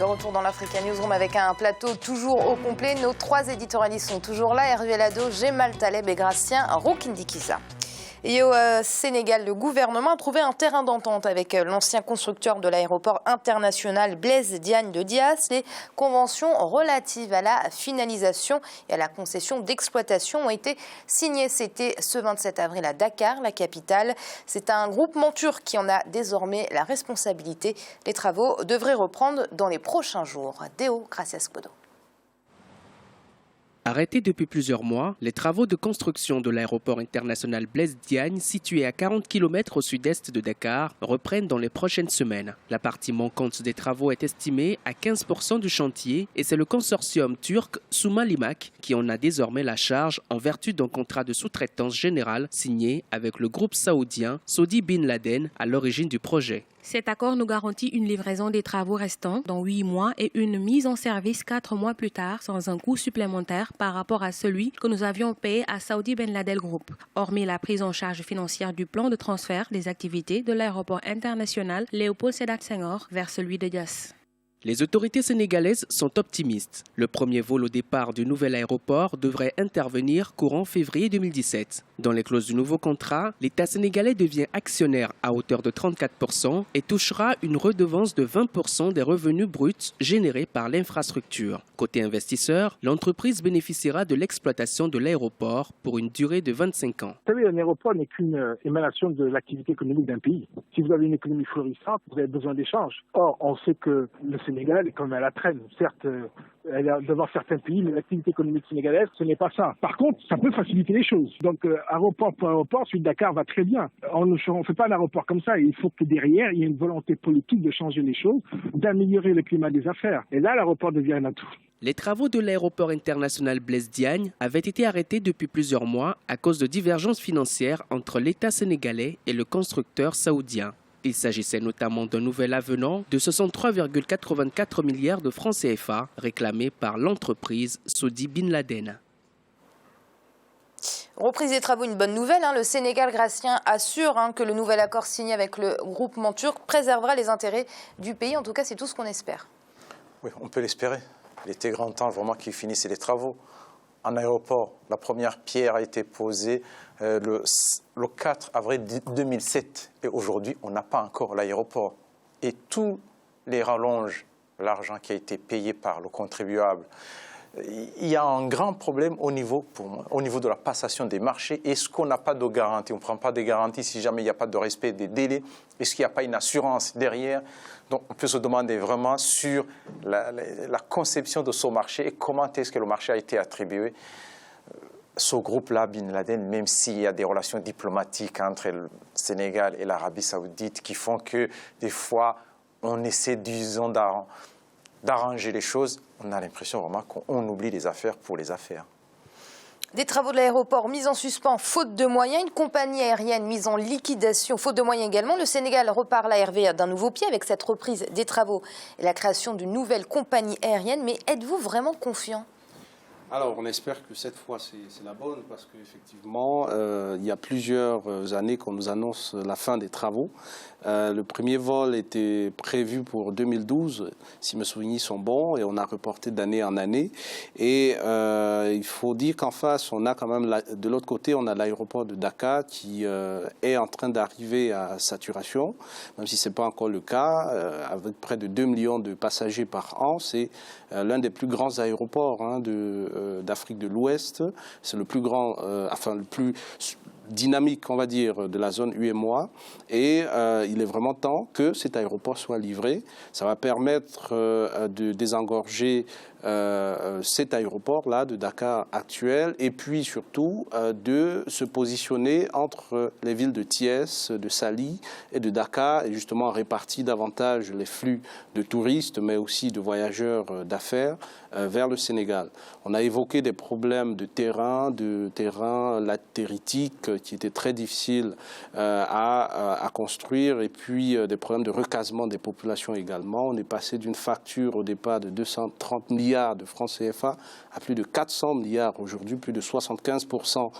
De retour dans l'Africa Newsroom avec un plateau toujours au complet. Nos trois éditorialistes sont toujours là. Hervé Lado, Gemal Taleb et Gracien Roukindikiza. Et au Sénégal, le gouvernement a trouvé un terrain d'entente avec l'ancien constructeur de l'aéroport international Blaise Diagne de Diass. Les conventions relatives à la finalisation et à la concession d'exploitation ont été signées. C'était ce 27 avril à Dakar, la capitale. C'est un groupement turc qui en a désormais la responsabilité. Les travaux devraient reprendre dans les prochains jours. Deo Gracias-Kodo. Arrêtés depuis plusieurs mois, les travaux de construction de l'aéroport international Blaise Diagne, situé à 40 km au sud-est de Dakar, reprennent dans les prochaines semaines. La partie manquante des travaux est estimée à 15% du chantier et c'est le consortium turc Suma Limak qui en a désormais la charge en vertu d'un contrat de sous-traitance générale signé avec le groupe saoudien Saudi Bin Laden à l'origine du projet. Cet accord nous garantit une livraison des travaux restants dans 8 mois et une mise en service 4 mois plus tard sans un coût supplémentaire par rapport à celui que nous avions payé à Saudi Ben Laden Group. Hormis la prise en charge financière du plan de transfert des activités de l'aéroport international Léopold Sédar Senghor vers celui de Diass. Les autorités sénégalaises sont optimistes. Le premier vol au départ du nouvel aéroport devrait intervenir courant février 2017. Dans les clauses du nouveau contrat, l'État sénégalais devient actionnaire à hauteur de 34% et touchera une redevance de 20% des revenus bruts générés par l'infrastructure. Côté investisseur, l'entreprise bénéficiera de l'exploitation de l'aéroport pour une durée de 25 ans. Vous savez, un aéroport n'est qu'une émanation de l'activité économique d'un pays. Si vous avez une économie florissante, vous avez besoin d'échanges. Or, on sait que le Sénégal est comme à la traîne. Certes, elle est devant certains pays, mais l'activité économique sénégalaise, ce n'est pas ça. Par contre, ça peut faciliter les choses. Donc, aéroport pour aéroport, celui de Dakar va très bien. On ne fait pas un aéroport comme ça. Il faut que derrière, il y ait une volonté politique de changer les choses, d'améliorer le climat des affaires. Et là, l'aéroport devient un atout. Les travaux de l'aéroport international Blaise Diagne avaient été arrêtés depuis plusieurs mois à cause de divergences financières entre l'État sénégalais et le constructeur saoudien. Il s'agissait notamment d'un nouvel avenant de 63,84 milliards de francs CFA réclamé par l'entreprise Saudi Bin Laden. Reprise des travaux, une bonne nouvelle. Le Sénégal, Gracien, assure que le nouvel accord signé avec le groupement turc préservera les intérêts du pays. En tout cas, c'est tout ce qu'on espère. Oui, on peut l'espérer. Il était grand temps vraiment qu'ils finissent les travaux. En aéroport, la première pierre a été posée le 4 avril 2007. Et aujourd'hui, on n'a pas encore l'aéroport. Et tous les rallonges, l'argent qui a été payé par le contribuable, il y a un grand problème au niveau de la passation des marchés. Est-ce qu'on n'a pas de garantie? On ne prend pas de garantie si jamais il n'y a pas de respect des délais. Est-ce qu'il n'y a pas une assurance derrière? Donc on peut se demander vraiment sur la conception de ce marché et comment est-ce que le marché a été attribué. Ce groupe-là, Bin Laden, même s'il y a des relations diplomatiques entre le Sénégal et l'Arabie Saoudite qui font que des fois on essaie, disons, d'arranger les choses, on a l'impression vraiment qu'on oublie les affaires pour les affaires. Des travaux de l'aéroport mis en suspens, faute de moyens. Une compagnie aérienne mise en liquidation, faute de moyens également. Le Sénégal repart la Hervé d'un nouveau pied avec cette reprise des travaux et la création d'une nouvelle compagnie aérienne. Mais êtes-vous vraiment confiant ? Alors, on espère que cette fois, c'est la bonne parce qu'effectivement, il y a plusieurs années qu'on nous annonce la fin des travaux. Le premier vol était prévu pour 2012, si mes souvenirs sont bons, et on a reporté d'année en année. Et il faut dire qu'en face, on a quand même, de l'autre côté, on a l'aéroport de Dakar qui est en train d'arriver à saturation, même si ce n'est pas encore le cas, avec près de 2 millions de passagers par an. C'est l'un des plus grands aéroports d'Afrique de l'Ouest. C'est le plus grand, le plus dynamique, on va dire, de la zone UEMOA. Et il est vraiment temps que cet aéroport soit livré. Ça va permettre de désengorger cet aéroport-là de Dakar actuel et puis surtout de se positionner entre les villes de Thiès, de Saly et de Dakar et justement répartir davantage les flux de touristes mais aussi de voyageurs d'affaires vers le Sénégal. On a évoqué des problèmes de terrain latéritique qui étaient très difficiles à construire et puis des problèmes de recasement des populations également. On est passé d'une facture au départ de 230 milliards de francs CFA à plus de 400 milliards aujourd'hui, plus de 75%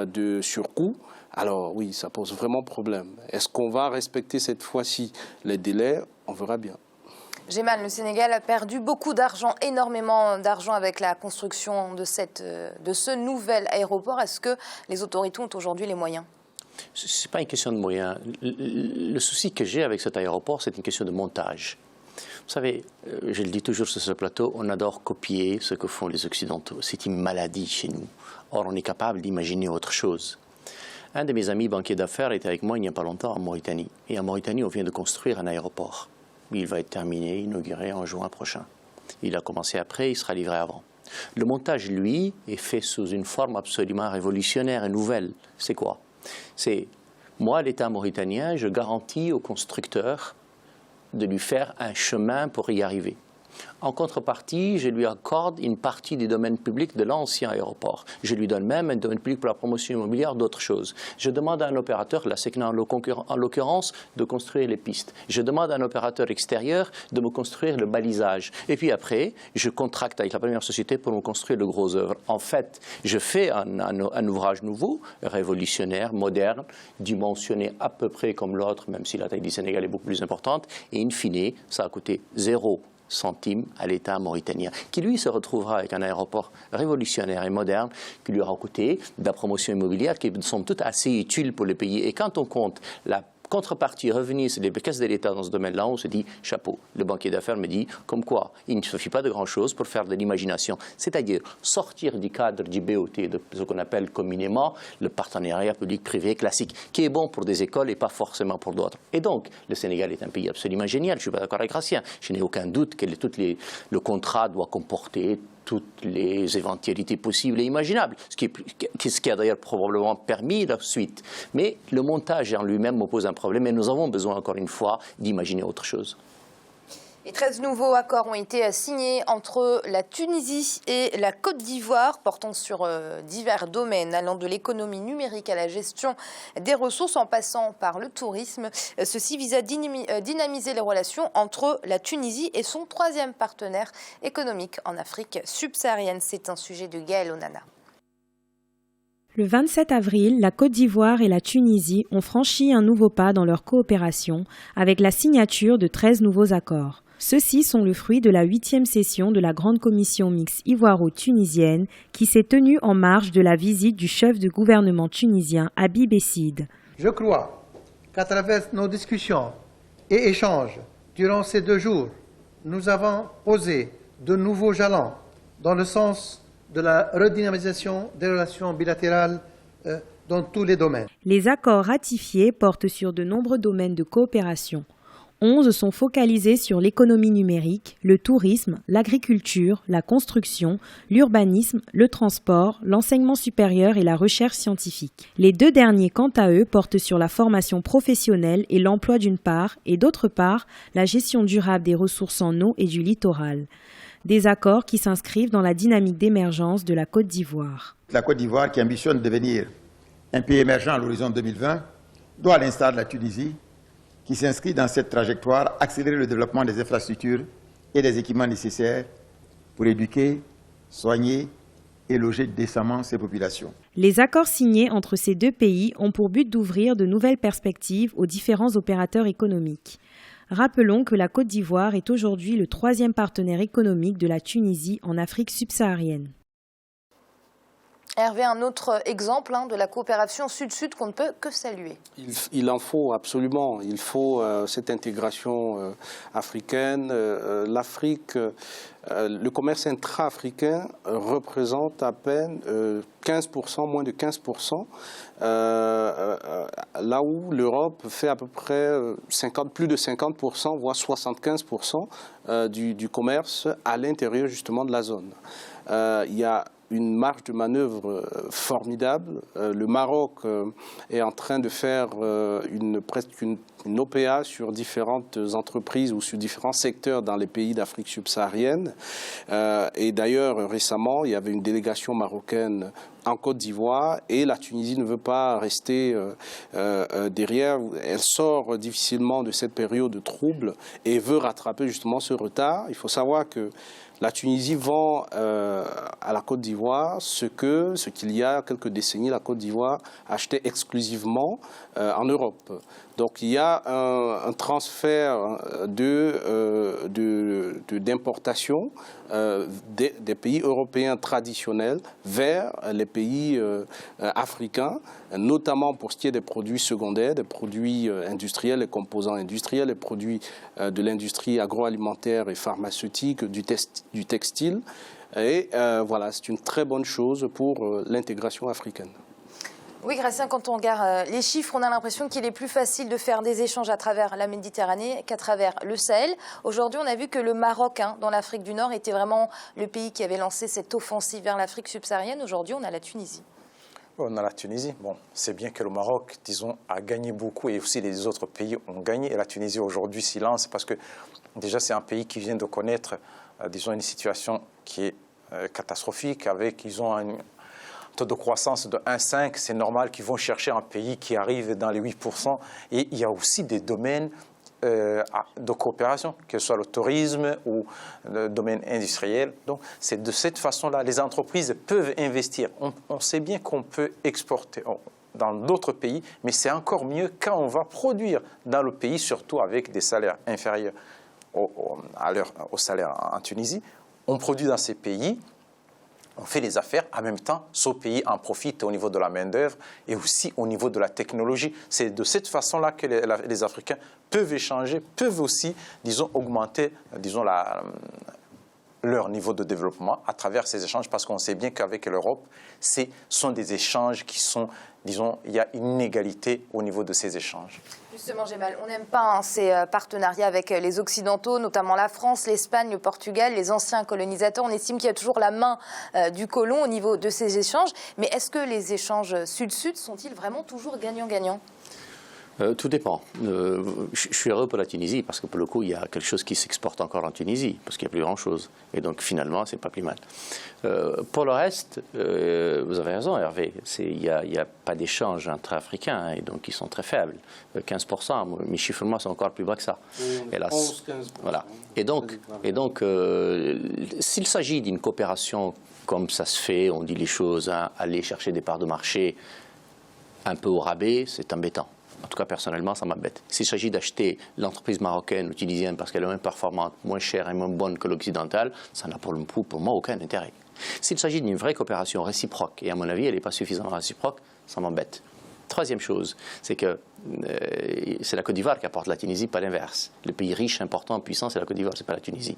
de surcoût. Alors oui, ça pose vraiment problème. Est-ce qu'on va respecter cette fois-ci les délais? On verra bien. Géman, le Sénégal a perdu beaucoup d'argent, énormément d'argent avec la construction de ce nouvel aéroport. Est-ce que les autorités ont aujourd'hui les moyens? Ce n'est pas une question de moyens. Le souci que j'ai avec cet aéroport, c'est une question de montage. Vous savez, je le dis toujours sur ce plateau, on adore copier ce que font les Occidentaux. C'est une maladie chez nous. Or, on est capable d'imaginer autre chose. Un de mes amis banquiers d'affaires était avec moi il n'y a pas longtemps en Mauritanie. Et en Mauritanie, on vient de construire un aéroport. Il va être terminé, inauguré en juin prochain. Il a commencé après, il sera livré avant. Le montage, lui, est fait sous une forme absolument révolutionnaire et nouvelle. C'est quoi? C'est, moi, l'État mauritanien, je garantis au constructeur de lui faire un chemin pour y arriver. En contrepartie, je lui accorde une partie du domaine public de l'ancien aéroport. Je lui donne même un domaine public pour la promotion immobilière d'autres choses. Je demande à un opérateur, la SECNA en l'occurrence, de construire les pistes. Je demande à un opérateur extérieur de me construire le balisage. Et puis après, je contracte avec la première société pour me construire le gros œuvre. En fait, je fais un ouvrage nouveau, révolutionnaire, moderne, dimensionné à peu près comme l'autre, même si la taille du Sénégal est beaucoup plus importante. Et in fine, ça a coûté 0 centime à l'État mauritanien, qui lui se retrouvera avec un aéroport révolutionnaire et moderne qui lui aura coûté de la promotion immobilière qui sont toutes assez utiles pour le pays. Et quand on compte la contrepartie revenir sur les caisses de l'État dans ce domaine-là, on se dit chapeau. Le banquier d'affaires me dit comme quoi il ne suffit pas de grand-chose pour faire de l'imagination, c'est-à-dire sortir du cadre du BOT, de ce qu'on appelle communément le partenariat public-privé classique, qui est bon pour des écoles et pas forcément pour d'autres. Et donc, le Sénégal est un pays absolument génial, je ne suis pas d'accord avec Gracien, je n'ai aucun doute que le contrat doit comporter toutes les éventualités possibles et imaginables, ce qui a d'ailleurs probablement permis la suite. Mais le montage en lui-même me pose un problème et nous avons besoin, encore une fois, d'imaginer autre chose. Et 13 nouveaux accords ont été signés entre la Tunisie et la Côte d'Ivoire, portant sur divers domaines, allant de l'économie numérique à la gestion des ressources, en passant par le tourisme. Ceci vise à dynamiser les relations entre la Tunisie et son troisième partenaire économique en Afrique subsaharienne. C'est un sujet de Gaël Onana. Le 27 avril, la Côte d'Ivoire et la Tunisie ont franchi un nouveau pas dans leur coopération avec la signature de 13 nouveaux accords. Ceux-ci sont le fruit de la 8e session de la Grande Commission mixte ivoiro-tunisienne qui s'est tenue en marge de la visite du chef de gouvernement tunisien Habib Essid. Je crois qu'à travers nos discussions et échanges durant ces 2 jours, nous avons posé de nouveaux jalons dans le sens de la redynamisation des relations bilatérales dans tous les domaines. Les accords ratifiés portent sur de nombreux domaines de coopération. 11 sont focalisés sur l'économie numérique, le tourisme, l'agriculture, la construction, l'urbanisme, le transport, l'enseignement supérieur et la recherche scientifique. Les 2 derniers, quant à eux, portent sur la formation professionnelle et l'emploi d'une part, et d'autre part, la gestion durable des ressources en eau et du littoral. Des accords qui s'inscrivent dans la dynamique d'émergence de la Côte d'Ivoire. La Côte d'Ivoire, qui ambitionne de devenir un pays émergent à l'horizon 2020, doit, à l'instar de la Tunisie, qui s'inscrit dans cette trajectoire, accélérer le développement des infrastructures et des équipements nécessaires pour éduquer, soigner et loger décemment ces populations. Les accords signés entre ces 2 pays ont pour but d'ouvrir de nouvelles perspectives aux différents opérateurs économiques. Rappelons que la Côte d'Ivoire est aujourd'hui le 3e partenaire économique de la Tunisie en Afrique subsaharienne. Hervé, un autre exemple de la coopération sud-sud qu'on ne peut que saluer. Il en faut absolument. Il faut cette intégration africaine. L'Afrique, le commerce intra-africain représente à peine 15%, moins de 15%, là où l'Europe fait à peu près plus de 50%, voire 75% du commerce à l'intérieur justement de la zone. Il y a une marge de manœuvre formidable. Le Maroc est en train de faire presque une OPA sur différentes entreprises ou sur différents secteurs dans les pays d'Afrique subsaharienne. Et d'ailleurs, récemment, il y avait une délégation marocaine en Côte d'Ivoire et la Tunisie ne veut pas rester derrière. Elle sort difficilement de cette période de trouble et veut rattraper justement ce retard. Il faut savoir que La Tunisie vend à la Côte d'Ivoire ce qu'il y a quelques décennies, la Côte d'Ivoire achetait exclusivement en Europe. Donc il y a un transfert d'importation des pays européens traditionnels vers les pays africains, notamment pour ce qui est des produits secondaires, des produits industriels, les composants industriels, les produits de l'industrie agroalimentaire et pharmaceutique, du textile. Et voilà, c'est une très bonne chose pour l'intégration africaine. Oui, Gratien, quand on regarde les chiffres, on a l'impression qu'il est plus facile de faire des échanges à travers la Méditerranée qu'à travers le Sahel. Aujourd'hui, on a vu que le Maroc, dans l'Afrique du Nord, était vraiment le pays qui avait lancé cette offensive vers l'Afrique subsaharienne. Aujourd'hui, on a la Tunisie. On a la Tunisie. Bon, c'est bien que le Maroc, disons, a gagné beaucoup et aussi les autres pays ont gagné. Et la Tunisie, aujourd'hui, s'y lance parce que déjà, c'est un pays qui vient de connaître, disons, une situation qui est catastrophique avec, ils ont un taux de croissance de 1,5, c'est normal qu'ils vont chercher un pays qui arrive dans les 8%. Et il y a aussi des domaines de coopération, que ce soit le tourisme ou le domaine industriel. Donc, c'est de cette façon-là, les entreprises peuvent investir. On sait bien qu'on peut exporter dans d'autres pays, mais c'est encore mieux quand on va produire dans le pays, surtout avec des salaires inférieurs au salaire en Tunisie. On produit dans ces pays, on fait les affaires, en même temps, ce pays en profite au niveau de la main-d'œuvre et aussi au niveau de la technologie. C'est de cette façon-là que les Africains peuvent échanger, peuvent aussi, disons, augmenter, disons, leur niveau de développement à travers ces échanges, parce qu'on sait bien qu'avec l'Europe, ce sont des échanges qui sont, disons, il y a une inégalité au niveau de ces échanges. Justement, Gemal, on n'aime pas ces partenariats avec les Occidentaux, notamment la France, l'Espagne, le Portugal, les anciens colonisateurs. On estime qu'il y a toujours la main du colon au niveau de ces échanges. Mais est-ce que les échanges sud-sud sont-ils vraiment toujours gagnant-gagnant ? Tout dépend. Je suis heureux pour la Tunisie parce que pour le coup, il y a quelque chose qui s'exporte encore en Tunisie parce qu'il n'y a plus grand-chose. Et donc finalement, c'est pas plus mal. Pour le reste, vous avez raison, Hervé. Il n'y a pas d'échange entre Africains et donc ils sont très faibles. 15%, mes chiffres moi sont encore plus bas que ça. Hélas. 11-15%. Voilà. Et donc s'il s'agit d'une coopération comme ça se fait, on dit les choses, aller chercher des parts de marché un peu au rabais, c'est embêtant. En tout cas, personnellement, ça m'embête. S'il s'agit d'acheter l'entreprise marocaine ou tunisienne parce qu'elle est moins performante, moins chère et moins bonne que l'occidentale, ça n'a pour moi aucun intérêt. S'il s'agit d'une vraie coopération réciproque, et à mon avis, elle n'est pas suffisamment réciproque, ça m'embête. Troisième chose, c'est que c'est la Côte d'Ivoire qui apporte la Tunisie, pas l'inverse. Le pays riche, important, puissant, c'est la Côte d'Ivoire, c'est pas la Tunisie.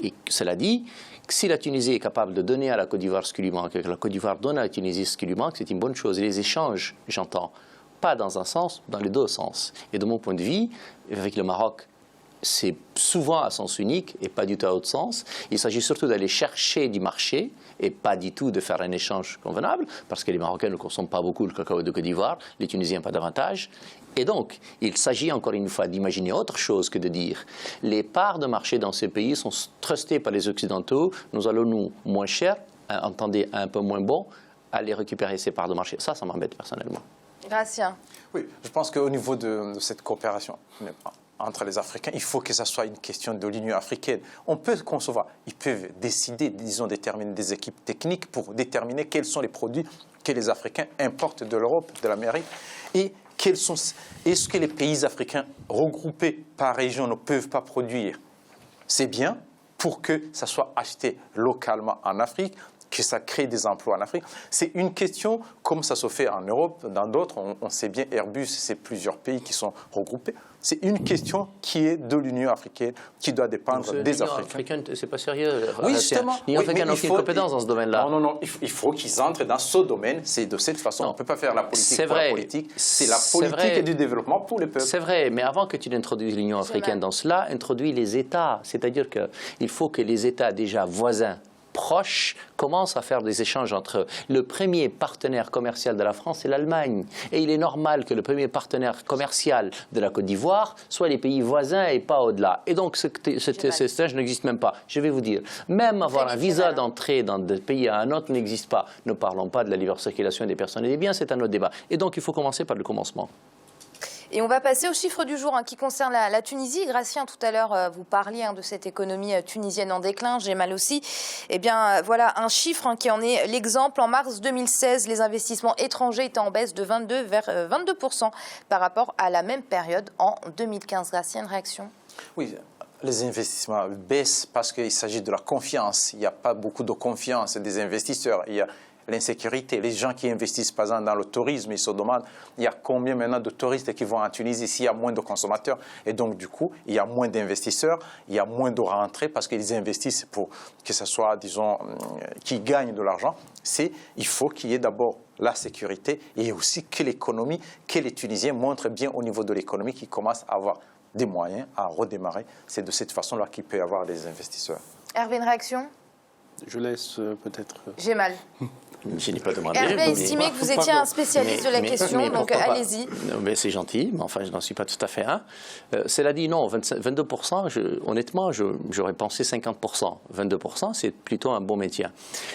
Et cela dit, si la Tunisie est capable de donner à la Côte d'Ivoire ce qui lui manque, et que la Côte d'Ivoire donne à la Tunisie ce qui lui manque, c'est une bonne chose. Et les échanges, j'entends, pas dans un sens, dans les deux sens. Et de mon point de vue, avec le Maroc, c'est souvent à sens unique et pas du tout à autre sens. Il s'agit surtout d'aller chercher du marché et pas du tout de faire un échange convenable, parce que les Marocains ne consomment pas beaucoup le cacao de Côte d'Ivoire, les Tunisiens pas davantage. Et donc, il s'agit encore une fois d'imaginer autre chose que de dire les parts de marché dans ces pays sont trustées par les Occidentaux, nous allons nous moins cher, entendez un peu moins bon, aller récupérer ces parts de marché. Ça m'embête personnellement. Gratien. Oui, je pense qu'au niveau de cette coopération entre les Africains, il faut que ça soit une question de l'Union africaine. On peut concevoir, ils peuvent décider, disons, déterminer des équipes techniques pour déterminer quels sont les produits que les Africains importent de l'Europe, de l'Amérique, et est-ce que les pays africains regroupés par région ne peuvent pas produire. C'est bien pour que ça soit acheté localement en Afrique, que ça crée des emplois en Afrique. C'est une question, comme ça se fait en Europe, dans d'autres, on sait bien, Airbus, c'est plusieurs pays qui sont regroupés. C'est une question qui est de l'Union africaine, qui doit dépendre des Africains. C'est pas sérieux. Oui, justement. L'Union africaine n'a aucune compétence dans ce domaine-là. Non, il faut qu'ils entrent dans ce domaine. C'est de cette façon. On ne peut pas faire la politique pour la politique. C'est la politique du développement pour les peuples. C'est vrai, mais avant que tu n'introduises l'Union africaine dans cela, introduis les États. C'est-à-dire qu'il faut que les États déjà voisins, proches, commencent à faire des échanges entre eux. Le premier partenaire commercial de la France, c'est l'Allemagne. Et il est normal que le premier partenaire commercial de la Côte d'Ivoire soit les pays voisins et pas au-delà. Et donc, cet échange n'existe même pas. Je vais vous dire, même avoir un visa d'entrée dans des pays à un autre n'existe pas. Ne parlons pas de la libre circulation des personnes et des biens, c'est un autre débat. Et donc, il faut commencer par le commencement. Et on va passer au chiffre du jour qui concerne la Tunisie. Gracien, tout à l'heure, vous parliez de cette économie tunisienne en déclin. J'ai mal aussi. Eh bien, voilà un chiffre qui en est l'exemple. En mars 2016, les investissements étrangers étaient en baisse de 22% par rapport à la même période en 2015. Gracien, une réaction ? Oui. Les investissements baissent parce qu'il s'agit de la confiance. Il n'y a pas beaucoup de confiance des investisseurs. Il y a l'insécurité. Les gens qui investissent, par exemple, dans le tourisme, ils se demandent il y a combien maintenant de touristes qui vont en Tunisie s'il y a moins de consommateurs. Et donc, du coup, il y a moins d'investisseurs, il y a moins de rentrées parce qu'ils investissent pour que ce soit, disons, qui gagnent de l'argent. Il faut qu'il y ait d'abord la sécurité et aussi que l'économie, que les Tunisiens montrent bien au niveau de l'économie qu'ils commencent à avoir des moyens à redémarrer. C'est de cette façon-là qu'il peut y avoir des investisseurs. Hervé, une réaction ? Je laisse peut-être... J'ai mal. Je n'ai pas demandé. Hervé a estimé que vous étiez un spécialiste de la question, donc allez-y. Mais c'est gentil, mais enfin, je n'en suis pas tout à fait un. Cela dit, non, 22%, honnêtement, j'aurais pensé 50%. 22%, c'est plutôt un bon métier.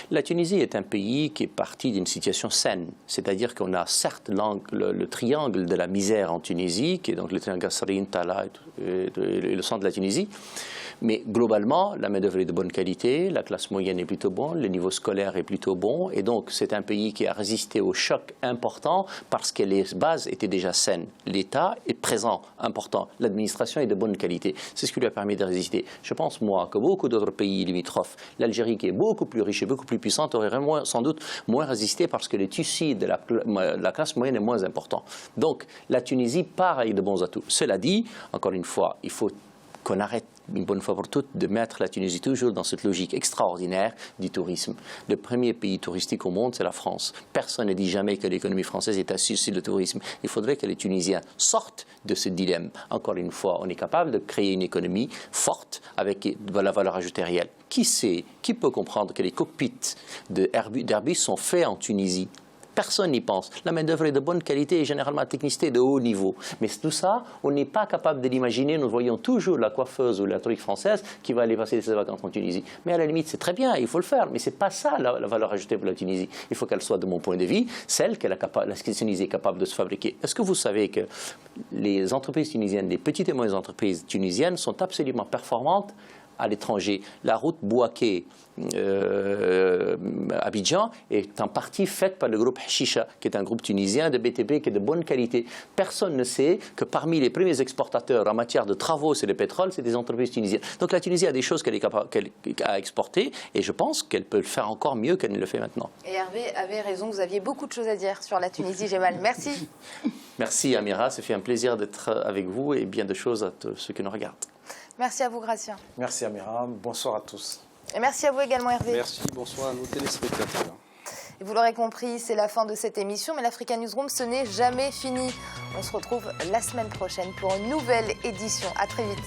La Tunisie est un pays qui est parti d'une situation saine, c'est-à-dire qu'on a certes le triangle de la misère en Tunisie, qui est donc le triangle Kasserine, Tala et le centre de la Tunisie. Mais globalement, la main-d'œuvre est de bonne qualité, la classe moyenne est plutôt bonne, le niveau scolaire est plutôt bon. Et donc, c'est un pays qui a résisté au choc important parce que les bases étaient déjà saines. L'État est présent, important. L'administration est de bonne qualité. C'est ce qui lui a permis de résister. Je pense, moi, que beaucoup d'autres pays limitrophes, l'Algérie, qui est beaucoup plus riche et beaucoup plus puissante, aurait sans doute moins résisté parce que le tissu de la classe moyenne est moins important. Donc, la Tunisie part avec de bons atouts. Cela dit, encore une fois, il faut qu'on arrête une bonne fois pour toutes de mettre la Tunisie toujours dans cette logique extraordinaire du tourisme. Le premier pays touristique au monde, c'est la France. Personne ne dit jamais que l'économie française est assise sur le tourisme. Il faudrait que les Tunisiens sortent de ce dilemme. Encore une fois, on est capable de créer une économie forte avec de la valeur ajoutée réelle. Qui peut comprendre que les cockpits d'Airbus sont faits en Tunisie? Personne n'y pense. La main-d'œuvre est de bonne qualité et généralement la technicité de haut niveau. Mais tout ça, on n'est pas capable de l'imaginer. Nous voyons toujours la coiffeuse ou la truc française qui va aller passer ses vacances en Tunisie. Mais à la limite, c'est très bien, il faut le faire. Mais ce n'est pas ça la valeur ajoutée pour la Tunisie. Il faut qu'elle soit, de mon point de vue, celle que la Tunisie est capable de se fabriquer. Est-ce que vous savez que les entreprises tunisiennes, les petites et moyennes entreprises tunisiennes sont absolument performantes à l'étranger? La route Bouaké-Abidjan est en partie faite par le groupe Hashisha, qui est un groupe tunisien de BTP qui est de bonne qualité. Personne ne sait que parmi les premiers exportateurs en matière de travaux sur le pétrole, c'est des entreprises tunisiennes. Donc la Tunisie a des choses qu'elle a exportées et je pense qu'elle peut le faire encore mieux qu'elle ne le fait maintenant. Et Hervé avait raison, vous aviez beaucoup de choses à dire sur la Tunisie, j'ai mal. Merci. Merci Amira, ça fait un plaisir d'être avec vous et bien de choses à ceux qui nous regardent. Merci à vous, Gracien. Merci Amira, bonsoir à tous. Et merci à vous également, Hervé. Merci, bonsoir à nos téléspectateurs. Et vous l'aurez compris, c'est la fin de cette émission, mais l'Africa Newsroom, ce n'est jamais fini. On se retrouve la semaine prochaine pour une nouvelle édition. À très vite.